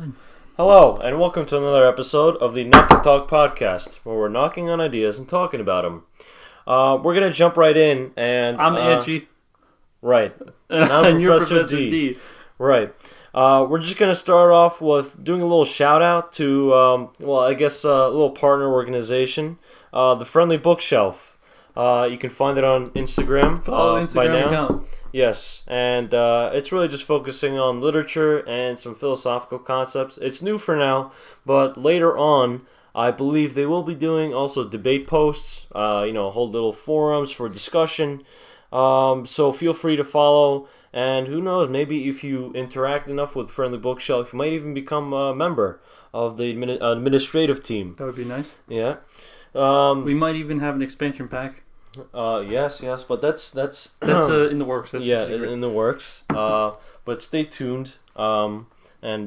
Fine. Hello, and welcome to another episode of the Knock and Talk podcast, where we're knocking on ideas and talking about them. We're going to jump right in, and... I'm Angie. Right. And you're Professor D. Right. We're just going to start off with doing a little shout-out to, a little partner organization, the Friendly Bookshelf. You can find it on Instagram, Instagram by now. account. Yes, and it's really just focusing on literature and some philosophical concepts. It's new for now, but later on, I believe they will be doing also debate posts, hold little forums for discussion. So feel free to follow, and who knows, maybe if you interact enough with Friendly Bookshelf, you might even become a member of the administrative team. That would be nice. Yeah. We might even have an expansion pack. Yes, but that's in the works. That's in the works. But stay tuned. And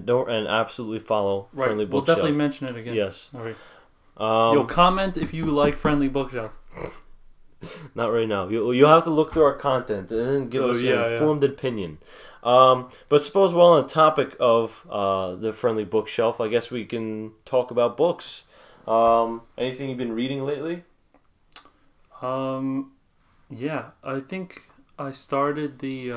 absolutely follow Friendly Bookshelf. We'll definitely mention it again. Yes. All right. Comment if you like Friendly Bookshelf. Not right now. You'll have to look through our content and then give us an informed opinion. But suppose we're on the topic of the Friendly Bookshelf, I guess we can talk about books. Anything you've been reading lately? I think I started the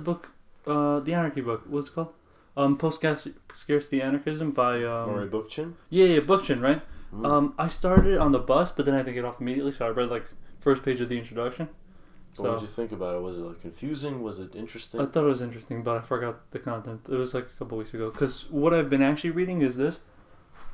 book, the Anarchy book. What's it called? Post-Scarcity Anarchism by Murray Bookchin? Yeah, Bookchin, right? I started on the bus, but then I had to get off immediately, so I read first page of the introduction. What did you think about it? Was it confusing? Was it interesting? I thought it was interesting, but I forgot the content. It was a couple weeks ago. Because what I've been actually reading is this.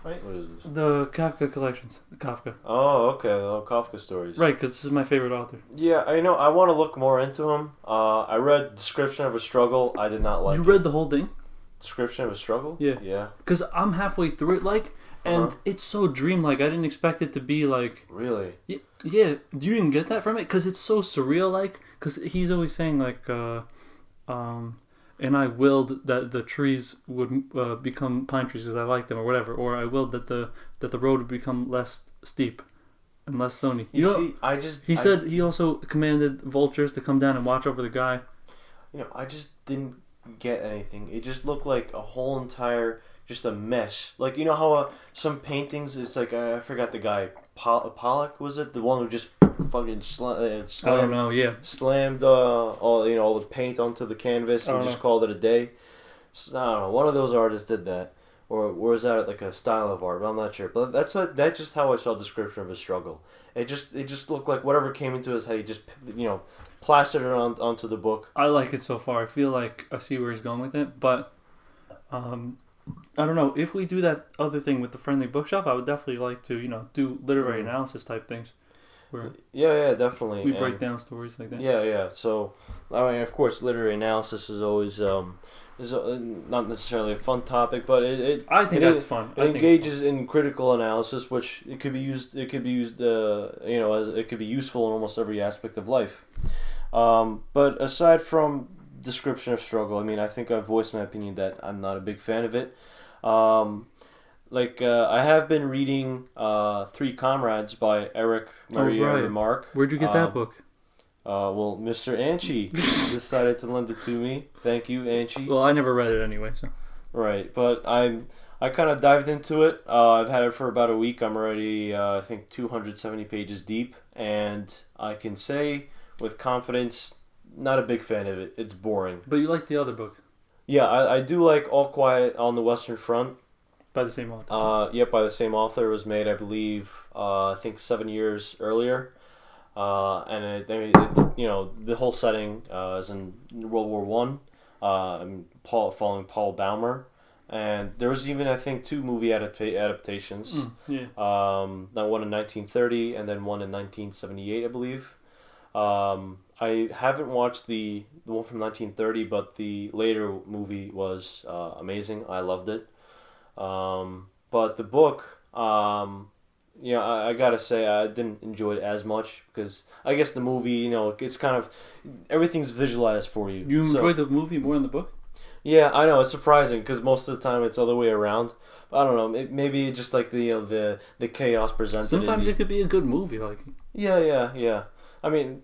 Right? What is this? The Kafka collections. The Kafka. Oh, okay. The Kafka stories. Right, because this is my favorite author. Yeah, I know. I want to look more into him. I read Description of a Struggle. I did not like it. You read the whole thing? Description of a Struggle? Yeah. Yeah. Because I'm halfway through it, and it's so dreamlike. I didn't expect it to be Really? Yeah. Do you even get that from it? Because it's so surreal, because he's always saying, and I willed that the trees would become pine trees because I liked them or whatever, or I willed that the road would become less steep and less stony. He said he also commanded vultures to come down and watch over the guy. I just didn't get anything. It just looked like a whole entire, just a mess. How some paintings, it's I forgot the guy, Pollock, was it? The one who just fucking slammed. I don't know. Yeah. Slammed all the paint onto the canvas and just called it a day. So, I don't know. One of those artists did that, or was that a style of art? But I'm not sure. But that's just how I saw Description of a Struggle. It just looked like whatever came into his head. He just plastered it onto the book. I like it so far. I feel like I see where he's going with it, but I don't know. If we do that other thing with the Friendly Bookshelf, I would definitely like to do literary analysis type things. Yeah, definitely. We break down stories like that. Yeah. So, of course, literary analysis is always not necessarily a fun topic, but I think that's fun. It engages in critical analysis, which it could be used. It could be used. As it could be useful in almost every aspect of life. But aside from Description of Struggle, I think I've voiced my opinion that I'm not a big fan of it. I have been reading Three Comrades by Eric Maria Remarque. Where'd you get that book? Mr. Anchi decided to lend it to me. Thank you, Anchi. Well, I never read it anyway, so. Right, but I kind of dived into it. I've had it for about a week. I'm already, 270 pages deep, and I can say with confidence, not a big fan of it. It's boring. But you like the other book? Yeah, I do like All Quiet on the Western Front. By the same author? Yep, by the same author. It was made, I believe, 7 years earlier. And the whole setting is in World War One. Following Paul Baumer. And there was even, I think, 2 movie adaptations. Yeah. One in 1930 and then one in 1978, I believe. I haven't watched the one from 1930, but the later movie was amazing. I loved it. But the book, I gotta say I didn't enjoy it as much because I guess the movie, it's kind of everything's visualized for you. You enjoyed the movie more than the book? Yeah, I know, it's surprising because most of the time it's the other way around. But I don't know, maybe it's just the chaos presented. Sometimes it could be a good movie, Yeah. I'm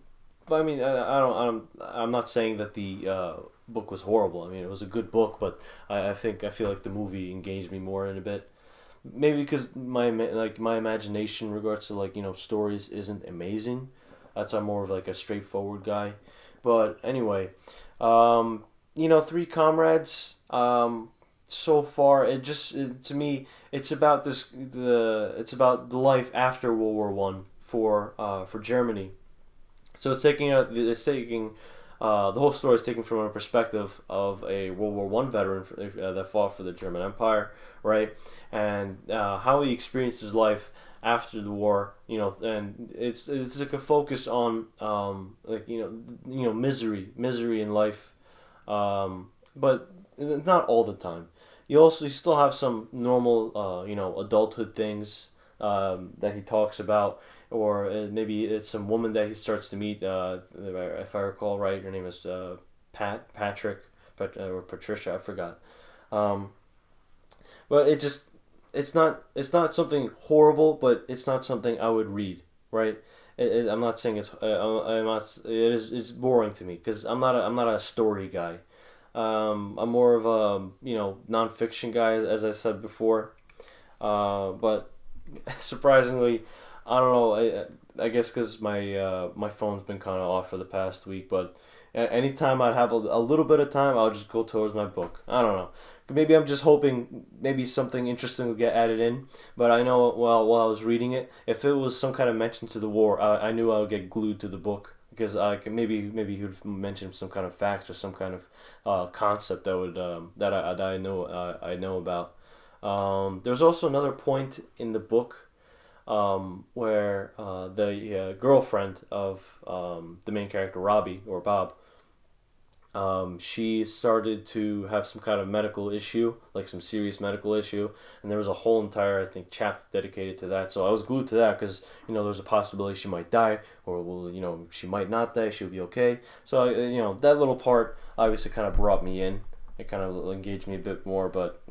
not saying that the book was horrible. I mean, it was a good book, but I feel like the movie engaged me more in a bit. Maybe because my imagination in regards to like stories isn't amazing. That's I'm more of like a straightforward guy. But anyway, Three Comrades. So far, to me, it's about the life after World War One for Germany. So the whole story is taken from a perspective of a World War One veteran that fought for the German Empire, right? And how he experienced his life after the war, and it's like a focus on misery in life, but not all the time. You still have some normal adulthood things that he talks about, or maybe it's some woman that he starts to meet. If I recall right, her name is Patrick, or Patricia. I forgot. But it's not something horrible, but it's not something I would read. Right? I'm not saying it's. It's boring to me because I'm not a story guy. I'm more of a nonfiction guy, as I said before. But surprisingly, I don't know. I guess because my phone's been kind of off for the past week, but anytime I'd have a little bit of time, I'll just go towards my book. I don't know. Maybe I'm just hoping maybe something interesting will get added in. But I know while I was reading it, if it was some kind of mention to the war, I knew I would get glued to the book. Because maybe he would mention some kind of facts or some kind of concept that would that I know about. There's also another point in the book where the girlfriend of the main character Robbie or Bob, she started to have some kind of medical issue, like some serious medical issue, and there was a whole entire, I think, chapter dedicated to that. So I was glued to that because there's a possibility she might die, or she might not die. She'll be okay. So that little part obviously kind of brought me in. It kind of engaged me a bit more, but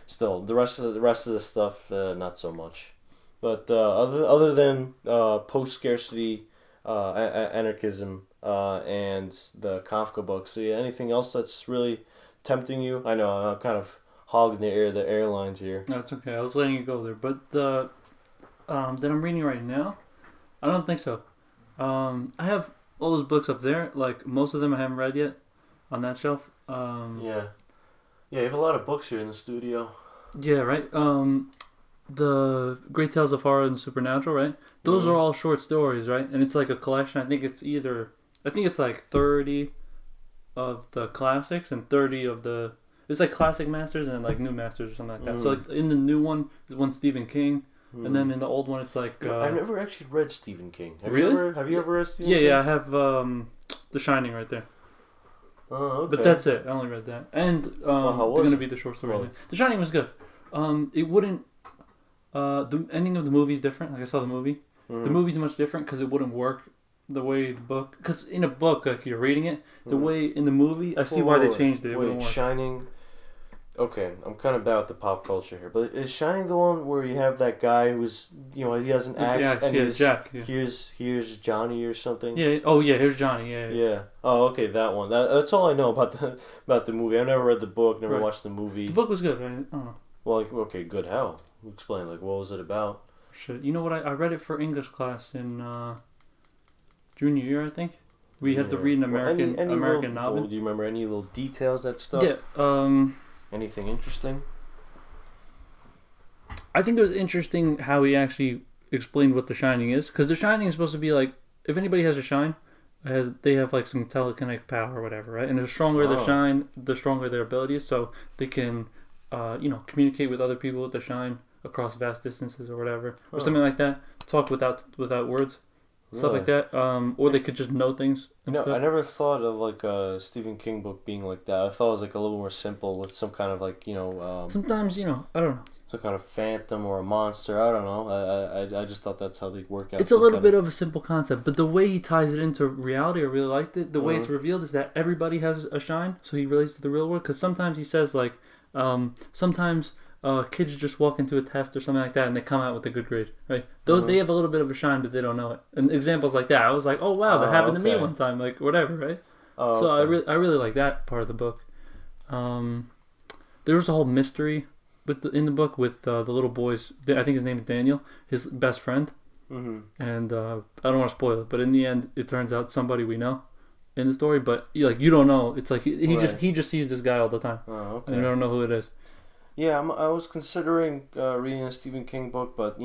still the rest of the stuff not so much. But other than post scarcity, anarchism. And the Kafka books. So yeah, anything else that's really tempting you? I know I'm kind of hogging the airlines here. No, it's okay. I was letting you go there, but the that I'm reading right now, I don't think so. I have all those books up there. Like most of them I haven't read yet on that shelf. Yeah, you have a lot of books here in the studio. Yeah, right. The Great Tales of Horror and Supernatural, right? Those are all short stories, right? And it's like a collection. I think it's like 30 of the classics and 30 of the... It's like classic masters and like new masters or something like that. So like in the new one, there's one Stephen King. And then in the old one, it's like... I've never actually read Stephen King. Have you ever read Stephen King? Yeah, I have The Shining right there. Oh, okay. But that's it. I only read that. And they're going to be the short story. The Shining was good. It wouldn't... the ending of the movie is different. Like I saw the movie. The movie's much different because it wouldn't work the way the book... Because in a book, like you're reading it, the way in the movie, I see why they changed it. It wouldn't work. Shining... Okay, I'm kind of bad with the pop culture here, but is Shining the one where you have that guy who's, he has an axe and he's Jack. Yeah. Here's Johnny or something? Yeah. Oh yeah, here's Johnny. Yeah. Oh, okay, that one. That's all I know about the movie. I've never read the book, never watched the movie. The book was good. Right? I don't know. Well, okay, good. How? Explain. Like, what was it about? Shit. You know what? I read it for English class in junior year, I think. We had to read an American novel. Do you remember any little details that stuff? Yeah. Anything interesting? I think it was interesting how he actually explained what The Shining is, because The Shining is supposed to be like, if anybody has a shine, they have like some telekinetic power or whatever, right? And the stronger the shine, the stronger their ability is, so they can, communicate with other people with the shine across vast distances or whatever, or something like that. Talk without words. Stuff like that, or they could just know things. And stuff. I never thought of like a Stephen King book being like that. I thought it was like a little more simple with some kind of like sometimes I don't know. Some kind of phantom or a monster. I don't know. I just thought that's how they work out. It's a little bit of a simple concept, but the way he ties it into reality, I really liked it. The way it's revealed is that everybody has a shine, so he relates to the real world. Because sometimes he says like, sometimes. Kids just walk into a test or something like that and they come out with a good grade, right? Though they have a little bit of a shine, but they don't know it. And examples like that, I was like, oh wow, that happened to me one time, like whatever, right? Oh, so okay. I really like that part of the book. There was a whole mystery in the book with the little boys. I think his name is Daniel, his best friend. Mm-hmm. And I don't want to spoil it, but in the end, it turns out somebody we know in the story. But like you don't know. It's like he just sees this guy all the time. Oh, okay. And you don't know who it is. Yeah, I was considering reading a Stephen King book, but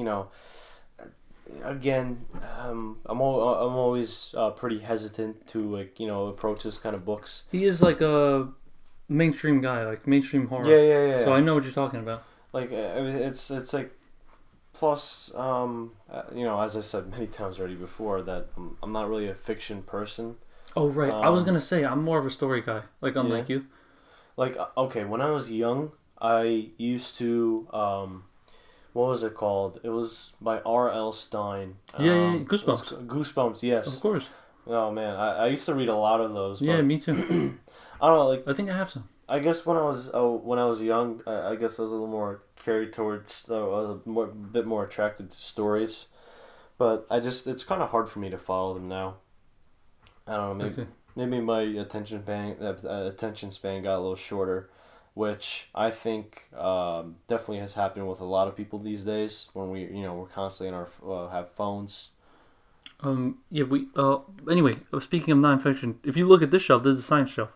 again, I'm always pretty hesitant to approach this kind of books. He is like a mainstream guy, like mainstream horror. Yeah. So I know what you're talking about. Like it's like, plus as I said many times already before, that I'm not really a fiction person. Oh right, I was gonna say I'm more of a story guy, like unlike you. Like okay, when I was young, I used to what was it called? It was by R.L. Stein. Yeah, Goosebumps. Goosebumps, yes. Of course. Oh man, I used to read a lot of those. Yeah, me too. I don't know, like I think I have some. I guess when I was young, I guess I was a little more carried towards, a bit more attracted to stories, but it's kind of hard for me to follow them now. I don't know, maybe my attention span got a little shorter, which I think definitely has happened with a lot of people these days when we're constantly in our have phones. Anyway, speaking of nonfiction, if you look at this shelf, this is a science shelf.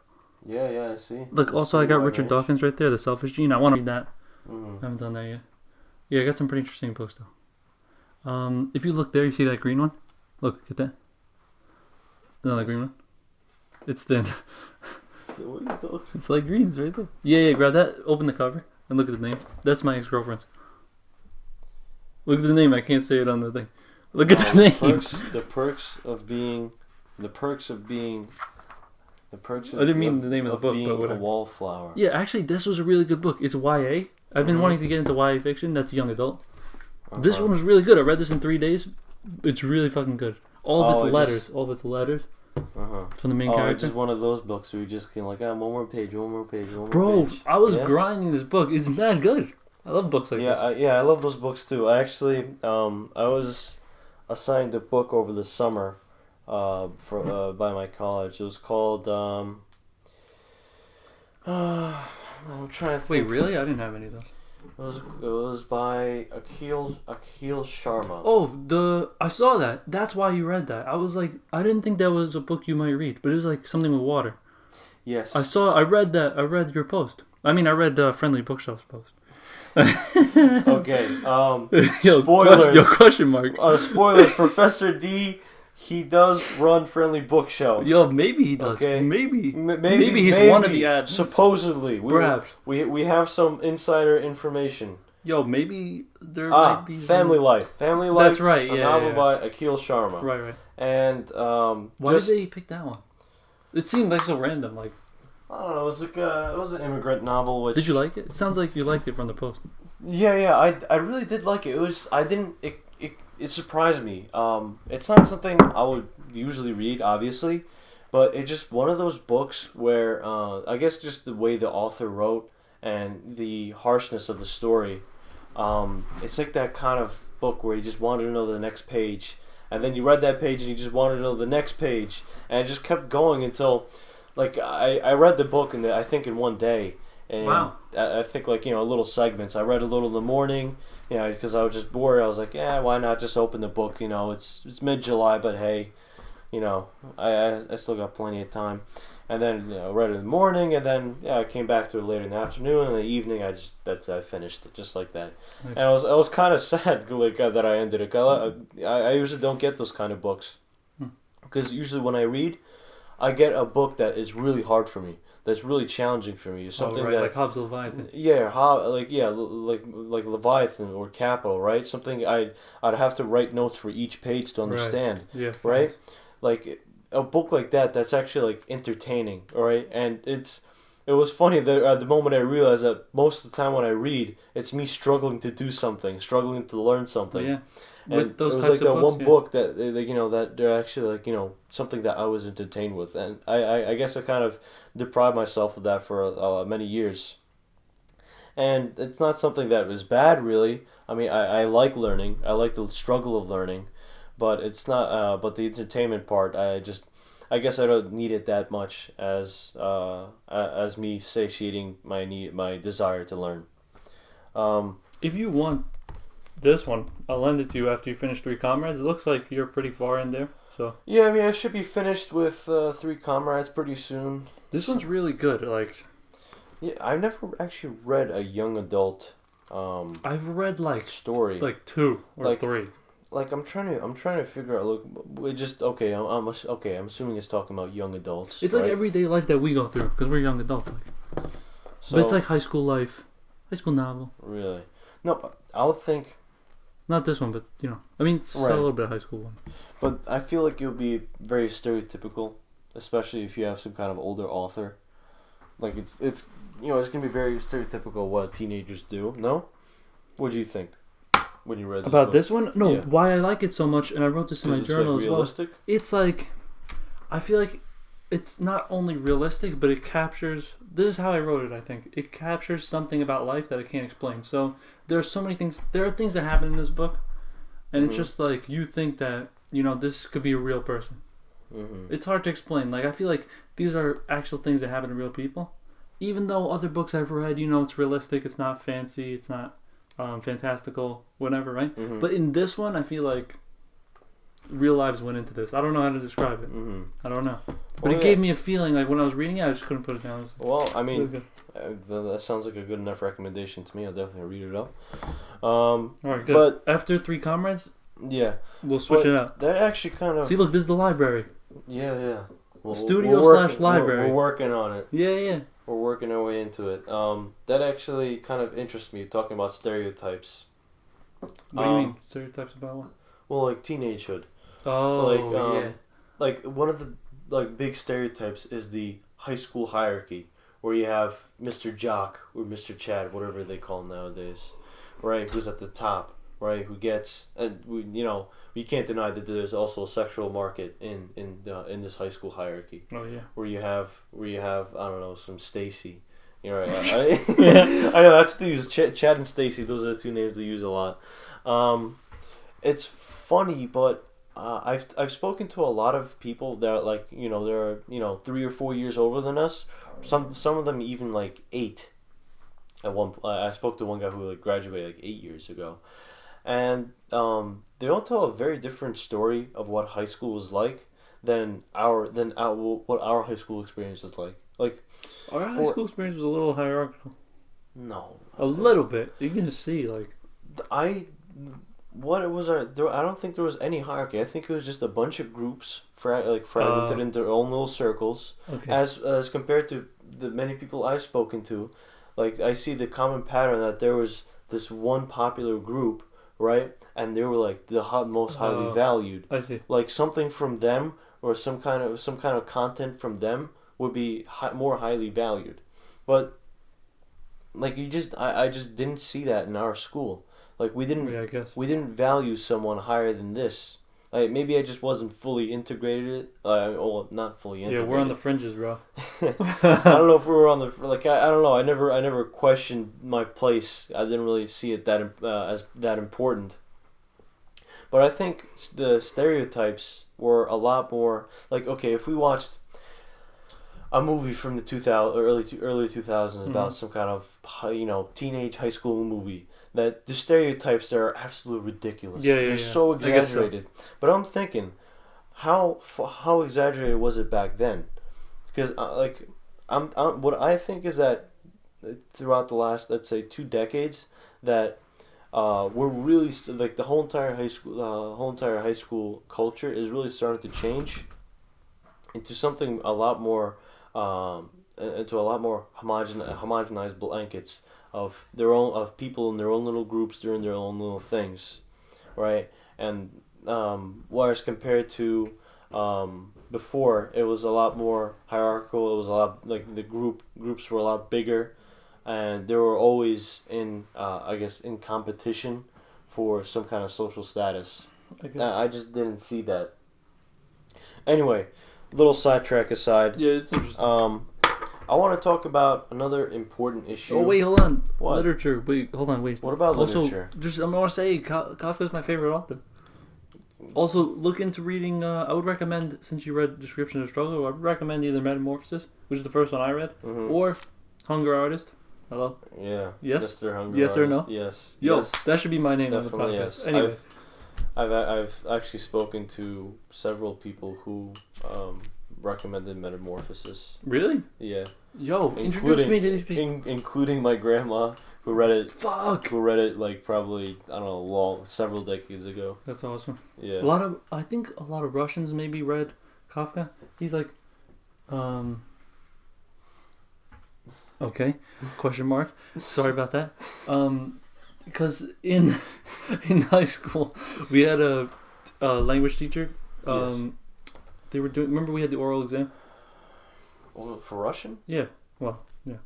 Yeah, I see. Look, That's also I got Richard range. Dawkins right there, The Selfish Gene. I want to read that. Mm-hmm. I haven't done that yet. Yeah, I got some pretty interesting books though. If you look there, you see that green one? Look, get that. Another green one. It's thin. What are you talking? It's like greens right there. Yeah, grab that, open the cover, and look at the name. That's my ex-girlfriend's. Look at the name, I can't say it on the thing. Look at the name. The perks of being. I didn't mean the name of the book, being but whatever. a wallflower. Yeah, actually, this was a really good book. It's YA. I've been wanting to get into YA fiction. That's young adult. This one was really good. I read this in 3 days. It's really fucking good. All of its letters from the main character. It's just one of those books where you just can one more page. Bro, I was grinding this book. It's mad good. I love books like this. I love those books too. I actually, I was assigned a book over the summer. By my college. It was called I'm trying to think. Wait, really? I didn't have any of those. It was by Akhil Sharma. Oh, I saw that. That's why you read that. I was like, I didn't think that was a book you might read, but it was like something with water. Yes. I read that. I read your post. I mean, I read Friendly Bookshelf's post. Okay. Spoilers. Question mark. Spoilers. Professor D. He does run Friendly Bookshelf. Yo, maybe he does. Okay. Maybe he's one of the admins. Supposedly. Perhaps. We have some insider information. Yo, maybe there might be... Family Life. Family Life. That's right, yeah. A novel by Akhil Sharma. Right. And, why did they pick that one? It seemed like so random, like... I don't know, it was an immigrant novel, which... Did you like it? It sounds like you liked it from the post. Yeah, I really did like it. It surprised me. It's not something I would usually read, obviously, but it's just one of those books where I guess just the way the author wrote and the harshness of the story, it's like that kind of book where you just wanted to know the next page, and then you read that page and you just wanted to know the next page, and it just kept going until, like, I read the book I think in one day, and wow. I think little segments. I read a little in the morning. Because I was just bored. I was like, why not just open the book? It's mid-July, but hey, I still got plenty of time. And then I read it in the morning, and then I came back to it later in the afternoon, and in the evening I finished it just like that. Nice. And I was kind of sad that I ended it. I usually don't get those kind of books because usually when I read, I get a book that is really hard for me. That's really challenging for me. Something that, like Hobbes Leviathan. Yeah, like Leviathan or Capital, right? Something I'd have to write notes for each page to understand. Right. Yeah. Right? Like a book like that's actually like entertaining, all right? And it was funny that at the moment I realized that most of the time when I read, it's me struggling to do something, struggling to learn something. Yeah. And it was like that one book that that they're actually something that I was entertained with, and I guess I kind of deprived myself of that for many years. And it's not something that was bad, really. I mean, I like learning. I like the struggle of learning, but it's not. But the entertainment part, I I guess I don't need it that much as me satiating my desire to learn. If you want this one, I'll lend it to you after you finish 3 Comrades. It looks like you're pretty far in there. So yeah, I mean, I should be finished with 3 Comrades pretty soon. This one's really good. Like, yeah, I've never actually read a young adult. I've read like story, like 2 or 3. Like I'm trying to figure out. Look, it just okay. I'm assuming it's talking about young adults. It's like everyday life that we go through because we're young adults. Like, so, but it's like high school life, high school novel. Really? No, I would think. Not this one, but I mean, it's a little bit of high school one. But I feel like it would be very stereotypical, especially if you have some kind of older author. Like it's gonna be very stereotypical what teenagers do. No, what do you think when you read this one? No, why I like it so much, and I wrote this in my journal as well. It's like, I feel like it's not only realistic, but it captures. This is how I wrote it. I think it captures something about life that I can't explain. So there are so many things. There are things that happen in this book, and it's just like you think that this could be a real person. Mm-hmm. It's hard to explain. Like, I feel like these are actual things that happen to real people. Even though other books I've read, it's realistic, it's not fancy, it's not fantastical, whatever, right? Mm-hmm. But in this one, I feel like real lives went into this. I don't know how to describe it. Mm-hmm. I don't know. But it gave me a feeling, like when I was reading it, I just couldn't put it down. Well, I mean, that sounds like a good enough recommendation to me. I'll definitely read it up. All right, good. But after 3 Comrades, we'll switch it up. That actually kind of... See, look, this is the library. Yeah. Studio/library. We're working on it. Yeah. We're working our way into it. That actually kind of interests me, talking about stereotypes. What do you mean? Stereotypes about what? Well, like teenagehood. Oh, Like one of the big stereotypes is the high school hierarchy, where you have Mr. Jock or Mr. Chad, whatever they call him nowadays, right? Who's at the top, right? Who gets, and we can't deny that there's also a sexual market in this high school hierarchy. Oh yeah. Where you have I don't know, some Stacy. Right. I know that's the use. Chad and Stacy. Those are the 2 names they use a lot. It's funny, but I've spoken to a lot of people that are like they're 3 or 4 years older than us. Some of them even like 8. I spoke to one guy who graduated like 8 years ago. And they all tell a very different story of what high school was like than what our high school experience is like. Like our high school experience was a little hierarchical. No, a little bit. You can see I don't think there was any hierarchy. I think it was just a bunch of groups fragmented into their own little circles. Okay. As compared to the many people I've spoken to, like I see the common pattern that there was this one popular group. Right, and they were like the most highly valued. I see. Like something from them or some kind of content from them would be more highly valued, but like I just didn't see that in our school. Like we didn't value someone higher than this. Like maybe I just wasn't fully integrated. Not fully integrated. Yeah, we're on the fringes, bro. I don't know if we were on the I don't know. I never questioned my place. I didn't really see it as that important. But I think the stereotypes were a lot more like, okay, if we watched a movie from the early 2000s about some kind of teenage high school movie. That the stereotypes there are absolutely ridiculous. They're so exaggerated. So. But I'm thinking, how exaggerated was it back then? Because what I think is that throughout the last, let's say, 2 decades, that we're really like the whole entire high school culture is really starting to change into something a lot more homogenized blankets of people in their own little groups doing their own little things, right? And whereas compared to before, it was a lot more hierarchical. It was a lot like the groups were a lot bigger, and they were always in in competition for some kind of social status. I just didn't see that. Anyway, little sidetrack aside. Yeah, it's interesting. I want to talk about another important issue. Oh, wait, hold on. What? Literature. Wait, hold on, wait. What about literature? I'm going to say Kafka's my favorite author. Also, look into reading. I would recommend, since you read Description of Struggle, I would recommend either Metamorphosis, which is the first one I read, or Hunger Artist. Hello. Yeah. Yes. Mr. Hunger yes Artist. Or no? Yes. Yo, yes. that should be my name Definitely, on the podcast. Yes. Anyway, I've actually spoken to several people who recommended Metamorphosis. Really? Yeah. Yo, introduce me to these people. Including my grandma, who read it. Fuck. Who read it like probably several decades ago. That's awesome. Yeah. I think a lot of Russians maybe read Kafka. He's like, okay, question mark. Sorry about that. Because in high school we had a language teacher. Yes. They were doing. Remember we had the oral exam. For Russian? Yeah. Well, yeah.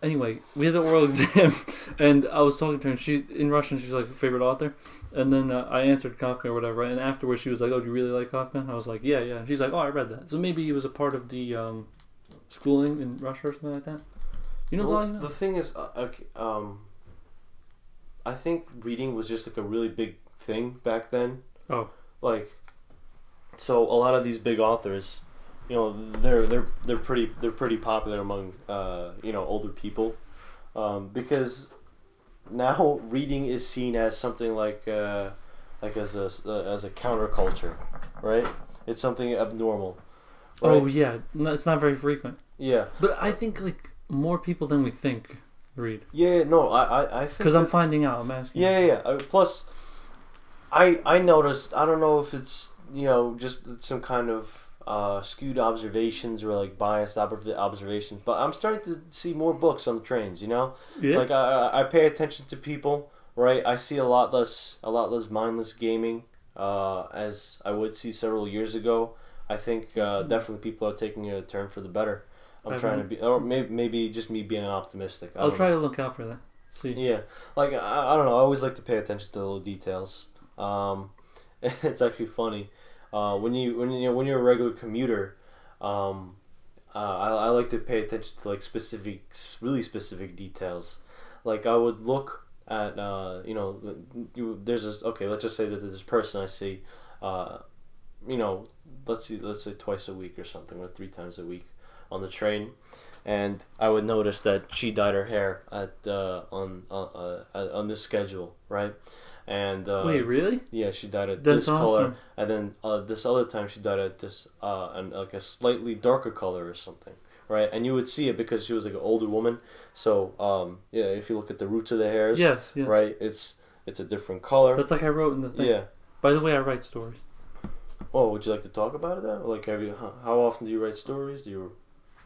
Anyway, we had the oral exam, and I was talking to her, and she, in Russian, she's like, favorite author, and then I answered Kafka or whatever, and afterwards she was like, oh, do you really like Kafka? And I was like, yeah. And she's like, oh, I read that. So maybe it was a part of the schooling in Russia or something like that. You know what I'm talking about? The thing is, I think reading was just like a really big thing back then. Oh. Like, so a lot of these big authors, you know, they're pretty popular among older people, because now reading is seen as something like as a counterculture, right? It's something abnormal. Right? Oh yeah, no, it's not very frequent. Yeah, but I think like more people than we think read. Yeah, no, I think because I'm finding out. I'm asking. Yeah. Plus, I noticed. I don't know if it's just some kind of skewed observations or like biased observations, but I'm starting to see more books on the trains. Yeah. Like I pay attention to people. Right. I see a lot less mindless gaming as I would see several years ago. I think definitely people are taking a turn for the better. I'm trying to be, or maybe just me being optimistic. I'll try to look out for that. See. Yeah, like I don't know. I always like to pay attention to the little details. It's actually funny when you're a regular commuter. I like to pay attention to like really specific details. Like I would look at there's this. Okay, let's just say that there's this person I see. Let's say twice a week or something, or 3 times a week on the train, and I would notice that she dyed her hair on this schedule, right? And wait, really? Yeah, she dyed it That's this awesome. color, and then this other time she dyed it this and like a slightly darker color or something, right? And you would see it because she was like an older woman. So yeah, if you look at the roots of the hairs, yes. right, it's a different color. That's like I wrote in the thing. Yeah. By the way, I write stories. Oh, would you like to talk about it? Then? Like, how often do you write stories? Do you?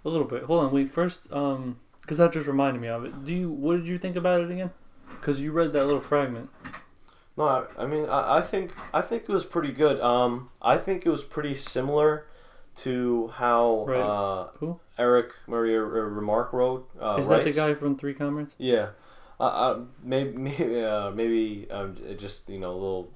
A little bit. Hold on, wait. First, because that just reminded me of it. What did you think about it again? Because you read that little fragment. No, I mean, I think it was pretty good. I think it was pretty similar to how Who? Eric Maria Remarque wrote. Is that the guy from 3 Comrades? Yeah, maybe just a little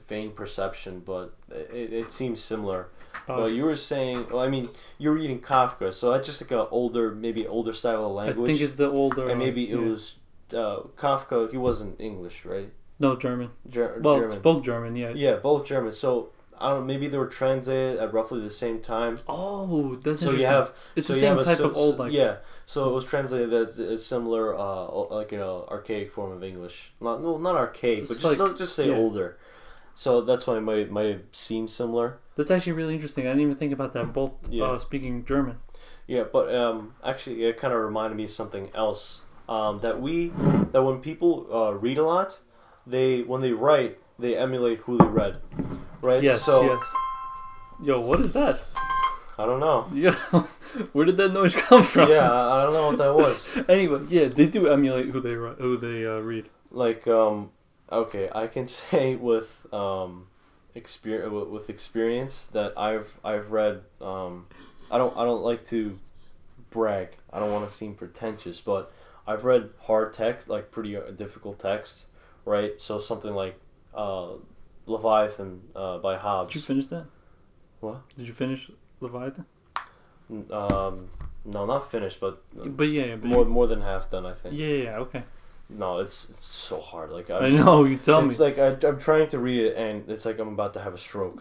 vain perception, but it seems similar. Well, you were saying, I mean, you're reading Kafka, so that's just like maybe older style of language. I think it's the older. And maybe it was Kafka. He wasn't English, right? No, German. German. Spoke German, yeah. Yeah, both German. So I don't know. Maybe they were translated at roughly the same time. Oh, that's so interesting. you have. It's the same type of old language. Yeah. So it was translated as a similar, archaic form of English. Not archaic, but just say older. So that's why it might have seemed similar. That's actually really interesting. I didn't even think about that. Both speaking German. Yeah, but actually, it kind of reminded me of something else. That when people read a lot, when they write, they emulate who they read, right? Yes. Yes. Yo, what is that? I don't know. Yeah, where did that noise come from? Yeah, I don't know what that was. Anyway, yeah, they do emulate who they read. Like, okay, I can say with experience that I've read. I don't like to brag. I don't want to seem pretentious, but I've read hard text, like pretty difficult text, right? So something like Leviathan by Hobbes. Did you finish that? What? Did you finish Leviathan? No, not finished, but yeah, more than half done, I think. Yeah, okay. No, it's so hard. Like I know, you tell me. It's like I'm trying to read it, and it's like I'm about to have a stroke.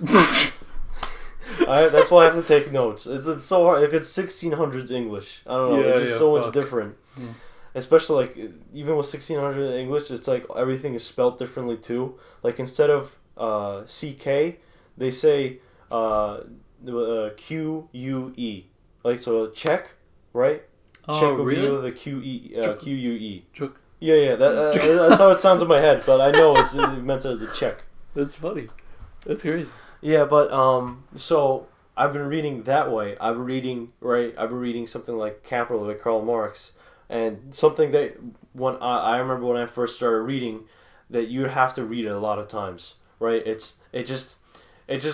That's why I have to take notes. It's so hard. Like it's 1600s English. I don't know. It's just so much different. Yeah. Especially like even with 1600 English, it's like everything is spelled differently too. Like instead of CK, they say QUE. Like so check, right? Oh, check would really? be with a QUE. Chuck. Yeah. That's how it sounds in my head, but I know it's meant as a check. That's funny. That's crazy. Yeah, but so I've been reading that way. I've been reading something like Capital by Karl Marx, and something that when I remember when I first started reading, that you'd have to read it a lot of times, right? It just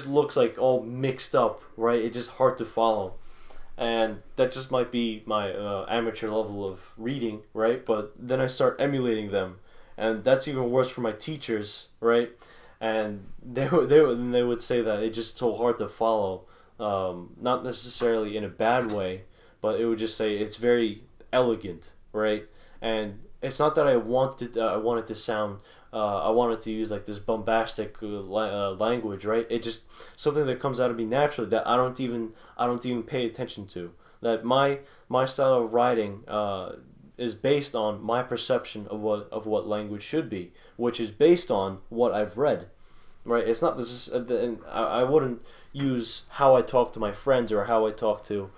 looks like all mixed up, right? It's just hard to follow, and that just might be my amateur level of reading, right? But then I start emulating them, and that's even worse for my teachers, right? And they would say that it's just so hard to follow, not necessarily in a bad way, but it would just say it's very elegant, right? And it's not that I wanted to sound, I wanted to use like this bombastic language, right? It just something that comes out of me naturally that I don't even pay attention to. That my style of writing is based on my perception of what language should be, which is based on what I've read, right? It's not this is, and I wouldn't use how I talk to my friends or how I talk to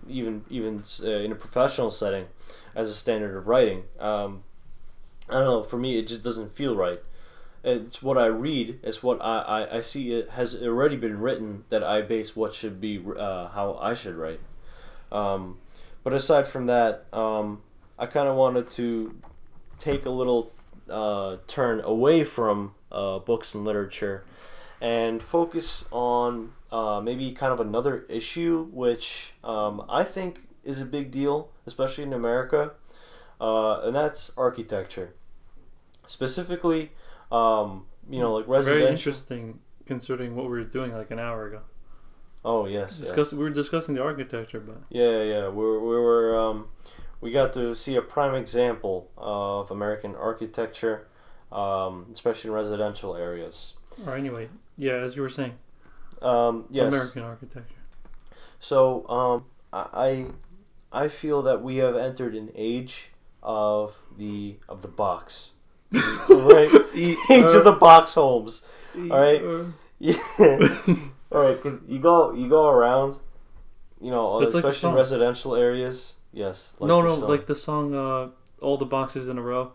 even in a professional setting as a standard of writing. I don't know. For me, it just doesn't feel right. It's what I read. It's what I see. It has already been written that I base what should be how I should write. But aside from that, I kind of wanted to take a little turn away from books and literature and focus on maybe kind of another issue, which I think is a big deal, especially in America, and that's architecture. Specifically, like residential. Very interesting, considering what we were doing like an hour ago. Oh yes, we were discussing the architecture, but we got to see a prime example of American architecture, especially in residential areas. Or anyway, yeah, as you were saying, yes, American architecture. So I feel that we have entered an age of the box, right? Age of the box homes. All right, yeah. All right, because you go around, especially in residential areas. Yes. Like the song, "All the Boxes in a Row."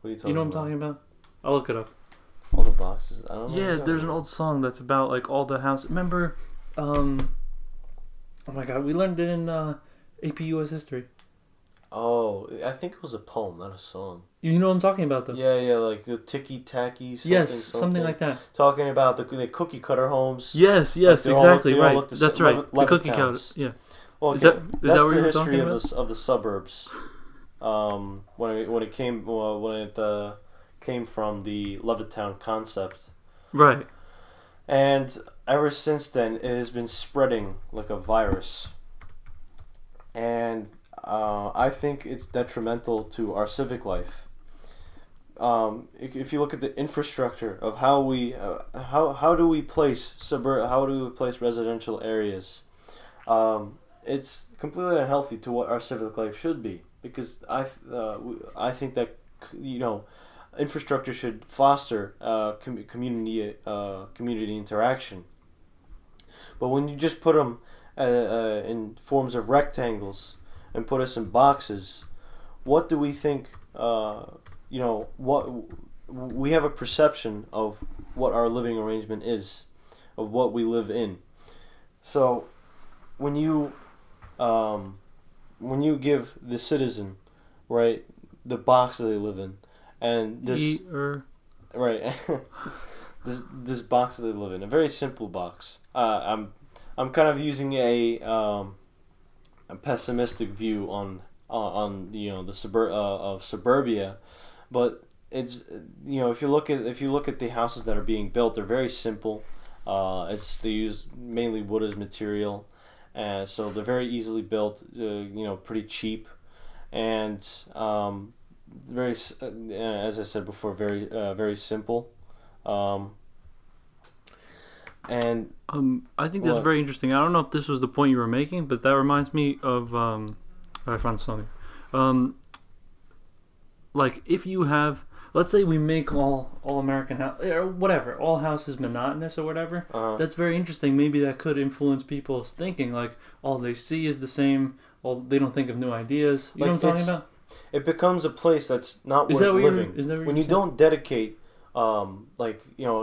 What are you talking about? You know what I'm talking about? I'll look it up. All the boxes. I don't know. Yeah, there's an old song that's about like all the houses. Remember? Oh my God, we learned it in AP US History. Oh, I think it was a poem, not a song. You know what I'm talking about, though? Yeah, like the ticky-tacky something. Yes, something like that. Talking about the cookie cutter homes. Yes, exactly, right. That's right, the cookie cutter, yeah. Well, okay. Is that what you're talking about? That's the history of the suburbs. When it came from the Levittown concept. Right. And ever since then, it has been spreading like a virus. And I think it's detrimental to our civic life. If you look at the infrastructure of how do we place residential areas, it's completely unhealthy to what our civic life should be. Because I think that infrastructure should foster community interaction. But when you just put them in forms of rectangles and put us in boxes, what do we think? What we have a perception of what our living arrangement is, of what we live in. So when you give the citizen, right, the box that they live in, and this right, this box that they live in, a very simple box. I'm kind of using a pessimistic view on the of suburbia, but it's if you look at the houses that are being built, they're very simple. They use mainly wood as material, and so they're very easily built. Pretty cheap, and very, as I said before, very simple. And I think that's very interesting. I don't know if this was the point you were making, but that reminds me of I found something. Like if you have, let's say we make all American house or whatever, all houses monotonous or whatever. That's very interesting. Maybe that could influence people's thinking. Like all they see is the same. All they don't think of new ideas. You know what I'm talking about? It becomes a place that's not worth living. Is that what when you don't dedicate, a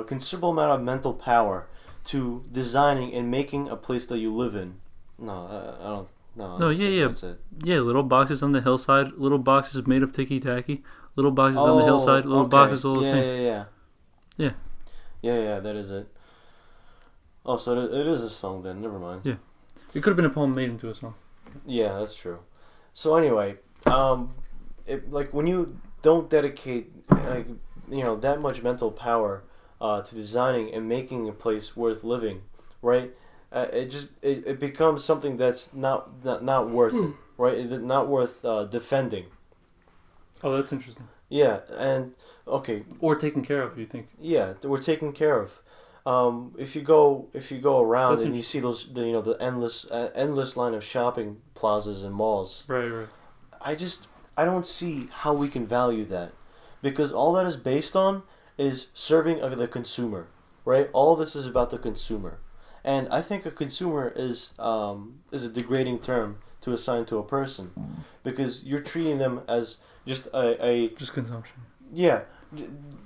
considerable amount of mental power to designing and making a place that you live in. No, I don't. No, yeah. That's it. Yeah, little boxes on the hillside, little boxes made of ticky-tacky, little boxes on the hillside, little boxes all the same. Yeah, that is it. Oh, so it is a song then, never mind. Yeah. It could have been a poem made into a song. Yeah, that's true. So anyway, when you don't dedicate that much mental power to designing and making a place worth living, right? It becomes something that's not worth it, right? It's not worth defending. Oh, that's interesting. Yeah, and okay. Or taken care of, you think? Yeah, we're taken care of. If you go around and you see the endless line of shopping plazas and malls. Right. I don't see how we can value that, because all that is based on is serving the consumer, right? All this is about the consumer, and I think a consumer is a degrading term to assign to a person, because you're treating them as just just consumption. Yeah,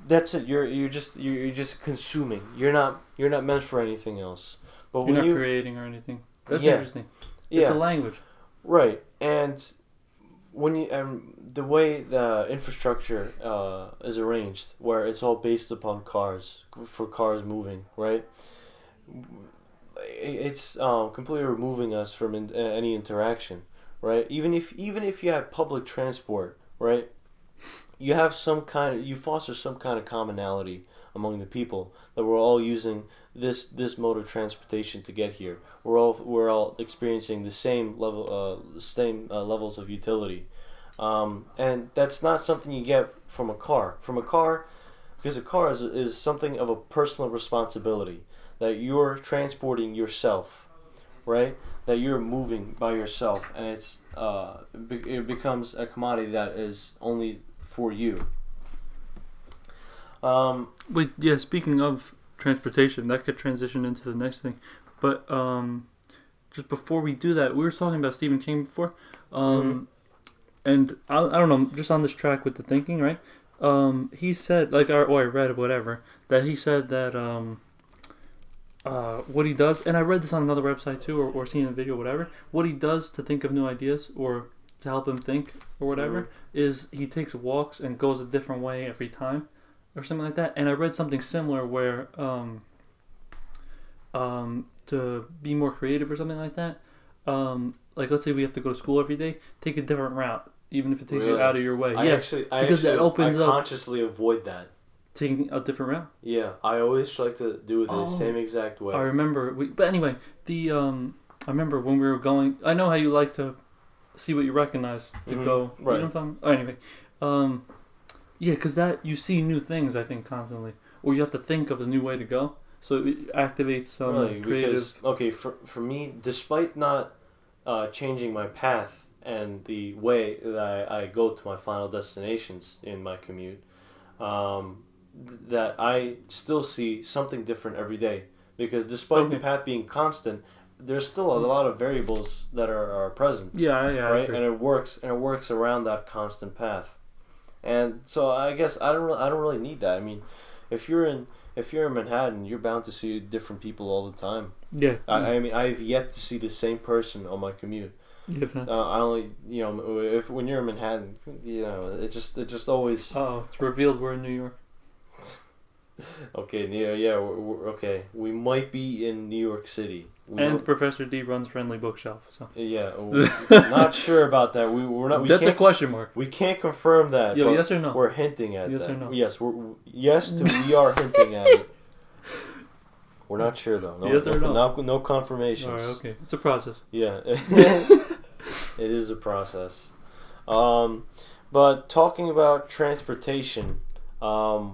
that's it. You're just consuming. You're not meant for anything else. But you're not creating or anything. That's interesting. It's a language, right? And when you the way the infrastructure is arranged, where it's all based upon cars moving, right? It's completely removing us from any interaction, right? Even if you have public transport, right? You foster some kind of commonality among the people, that we're all using this mode of transportation to get here. We're all experiencing the same levels of utility, and that's not something you get from a car. Because a car is something of a personal responsibility, that you're transporting yourself, right? That you're moving by yourself, and it becomes a commodity that is only for you. Speaking of transportation, that could transition into the next thing. But just before we do that, we were talking about Stephen King before. And I don't know, just on this track with the thinking, right? He said, I read it, whatever, that he said that what he does, and I read this on another website too, or seen a video, whatever, what he does to think of new ideas, or to help him think, or whatever, is he takes walks and goes a different way every time, or something like that. And I read something similar where to be more creative or something like that, let's say we have to go to school every day, take a different route, even if it takes you out of your way. I consciously avoid that. Taking a different route? Yeah, I always like to do it the same exact way. I remember, but anyway, I remember when we were going, I know how you like to see what you recognize to go, right. You know what I'm talking about? Anyway, because that, you see new things, I think, constantly, or you have to think of the new way to go, so it activates some creative... Because, for me, despite not changing my path and the way that I go to my final destinations in my commute, that I still see something different every day, because despite the path being constant, there's still a lot of variables that are present. Yeah, right, and it works around that constant path, and so I guess I don't really need that. I mean, if you're in Manhattan, you're bound to see different people all the time. Yeah, I mean, I've yet to see the same person on my commute. Yeah, I only, when you're in Manhattan, it just always. Oh, it's revealed we're in New York. Okay, yeah, we're okay. We might be in New York City. Professor D runs Friendly Bookshelf. So. Yeah, not sure about that. We're not. That's a question mark. We can't confirm that. Yo, yes or no? We're hinting at that. Yes or no? Yes, we are hinting at it. We're not sure though. Yes or no? No confirmations. All right, okay. It's a process. Yeah, it is a process. But talking about transportation, I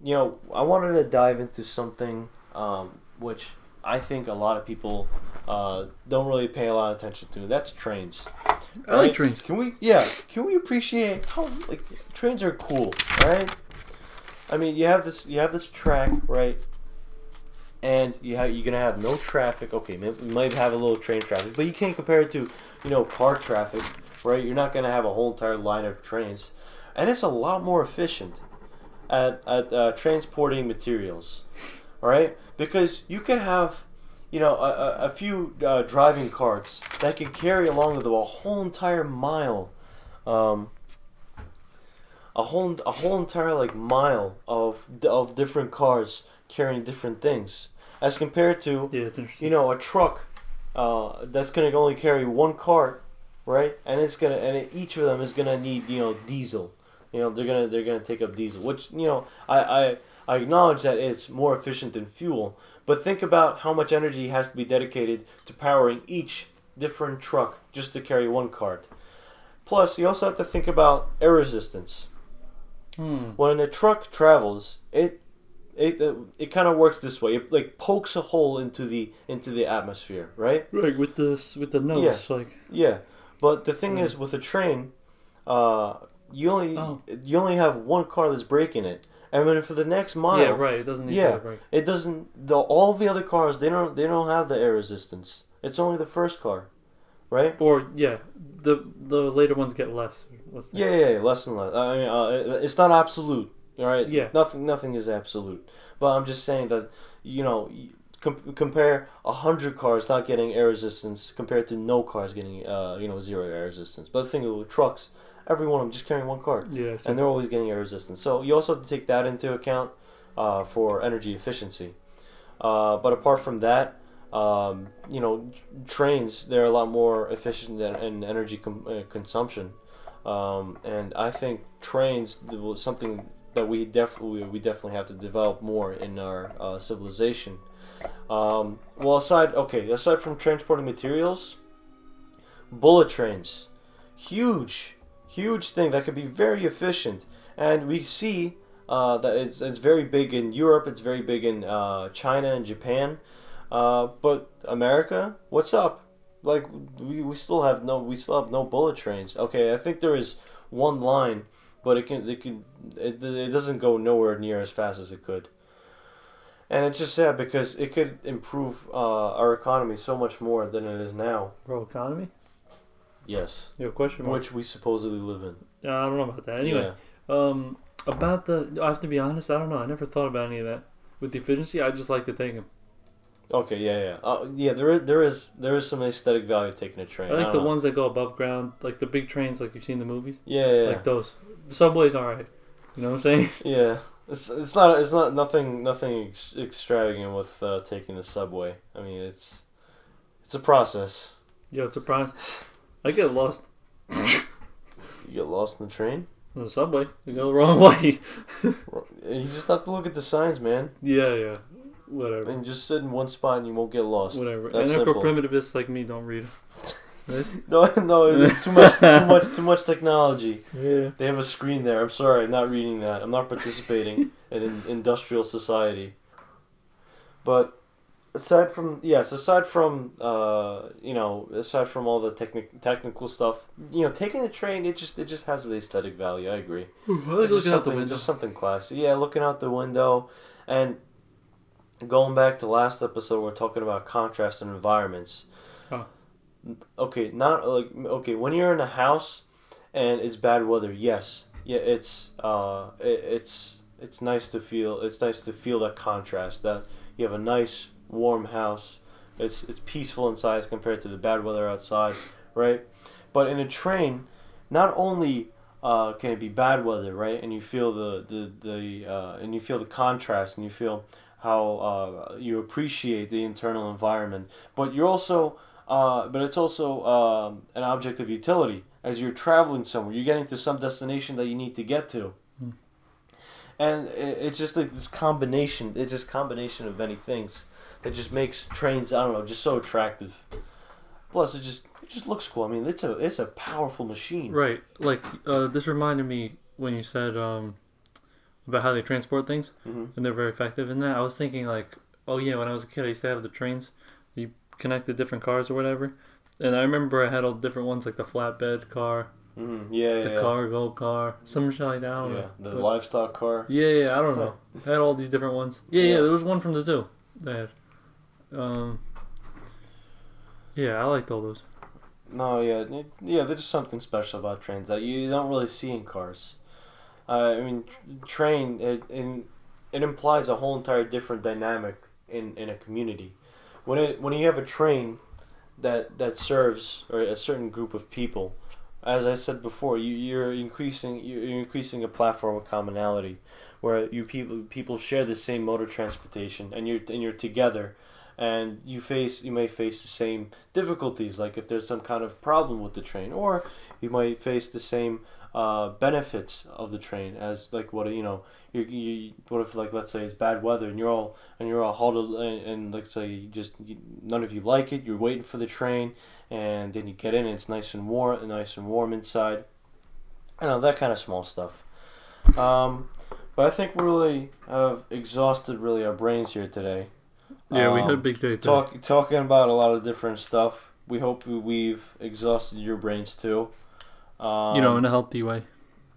wanted to dive into something which I think a lot of people don't really pay a lot of attention to. That's trains. I like trains. Can we appreciate how trains are cool, right? I mean, you have this track, right? And you're gonna have no traffic. Okay, maybe we might have a little train traffic, but you can't compare it to car traffic, right? You're not gonna have a whole entire line of trains, and it's a lot more efficient at transporting materials, right? Because you can have a few driving carts that can carry along with them a whole entire mile, a whole entire mile of different cars carrying different things, as compared to it's interesting. a truck that's gonna only carry one cart, right? And each of them is gonna need diesel. They're gonna take up diesel, which I acknowledge that it's more efficient than fuel. But think about how much energy has to be dedicated to powering each different truck just to carry one cart. Plus, you also have to think about air resistance. When a truck travels, it kind of works this way. It pokes a hole into the atmosphere, right? Right, with the nose, Yeah, but the thing is, with a train, you only have one car that's braking it. And then for the next mile, yeah, right. It doesn't need to brake. It doesn't. All the other cars, they don't have the air resistance. It's only the first car, right? Or the later ones get less. Yeah, less and less. I mean, it's not absolute, all right? Yeah. Nothing is absolute. But I'm just saying that compare 100 cars not getting air resistance compared to no cars getting zero air resistance. But the thing with trucks, every one of them just carrying one car. Yeah. And they're always getting air resistance. So you also have to take that into account for energy efficiency. But apart from that, trains, they're a lot more efficient in energy consumption. And I think trains was something that we definitely have to develop more in our civilization. Aside from transporting materials, bullet trains, huge thing that could be very efficient, and we see that it's very big in Europe, it's very big in China and Japan, but America, what's up? We still have no bullet trains. Okay, I think there is one line, but it doesn't go nowhere near as fast as it could. And it's just sad because it could improve our economy so much more than it is now. Bro, economy? Yes. Yeah, question mark. Which we supposedly live in. I don't know about that. Anyway, about I have to be honest, I don't know. I never thought about any of that. With the efficiency, I just like to take them. Okay, yeah. There is some aesthetic value to taking a train. I like the ones that go above ground, like the big trains, like you've seen in the movies. Yeah. Like those. The subway's alright. You know what I'm saying? Yeah. It's not nothing extravagant with taking the subway. I mean, it's a process. Yo, it's a process. I get lost. You get lost in the train? In the subway. You go the wrong way. You just have to look at the signs, man. Yeah. Whatever. And just sit in one spot and you won't get lost. Whatever. Anarcho-primitivists like me don't read. Right? No, too much technology. Yeah. They have a screen there. I'm sorry, I'm not reading that. I'm not participating in an industrial society. But aside from all the technical stuff, taking the train, it just has the aesthetic value. I agree. I like looking out the window. Just something classy. Yeah, looking out the window, and going back to last episode, we're talking about contrast and environments. Huh. Okay, when you're in a house and it's bad weather, yes, yeah, it's nice to feel. It's nice to feel that contrast. That you have a nice warm house. It's peaceful inside as compared to the bad weather outside, right? But in a train, not only can it be bad weather, right, and you feel the contrast, and you feel how you appreciate the internal environment, but it's also an object of utility. As you're traveling somewhere, you're getting to some destination that you need to get to. And it's just like this combination. It's just combination of many things that just makes trains, I don't know, just so attractive. Plus, it just looks cool. I mean, it's a powerful machine. Right. Like this reminded me when you said about how they transport things, and they're very effective in that. I was thinking like, oh yeah, when I was a kid, I used to have the trains. You connect the different cars or whatever, and I remember I had all the different ones like the flatbed car. The cargo car, some shit like that. The livestock car. Yeah, I don't know. I had all these different ones. Yeah, there was one from the zoo. That I liked all those. No, there's just something special about trains that you don't really see in cars. I mean, train, it implies a whole entire different dynamic in a community. When you have a train that serves or a certain group of people, as I said before, you're increasing a platform of commonality, where people share the same mode of transportation, and you're together, and you may face the same difficulties, like if there's some kind of problem with the train, or you might face the same benefits of the train, as like what if like let's say it's bad weather and you're all huddled and let's say none of you like it, you're waiting for the train, and then you get in and it's nice and warm inside. I know, that kind of small stuff. But I think we really have exhausted our brains here today. Yeah, we had a big day today. Talking about a lot of different stuff. We hope we've exhausted your brains too. In a healthy way.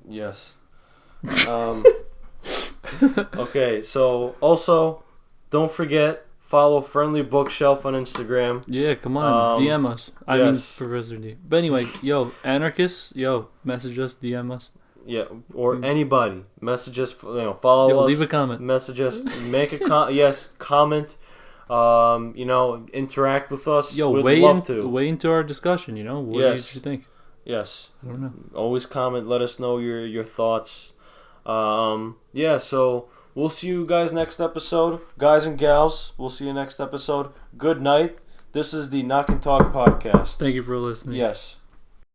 Yes. Okay, so also, don't forget, follow Friendly Bookshelf on Instagram. Yeah, come on, DM us. I mean, Professor D. But anyway, anarchists, message us, DM us. Yeah, or anybody, message us. Follow us. Leave a comment. Message us. Make a comment. Interact with us. Weigh into our discussion. What did you think? Yes. I don't know. Always comment. Let us know your thoughts. So we'll see you guys next episode. Guys and gals, we'll see you next episode. Good night. This is the Knock and Talk podcast. Thank you for listening. Yes.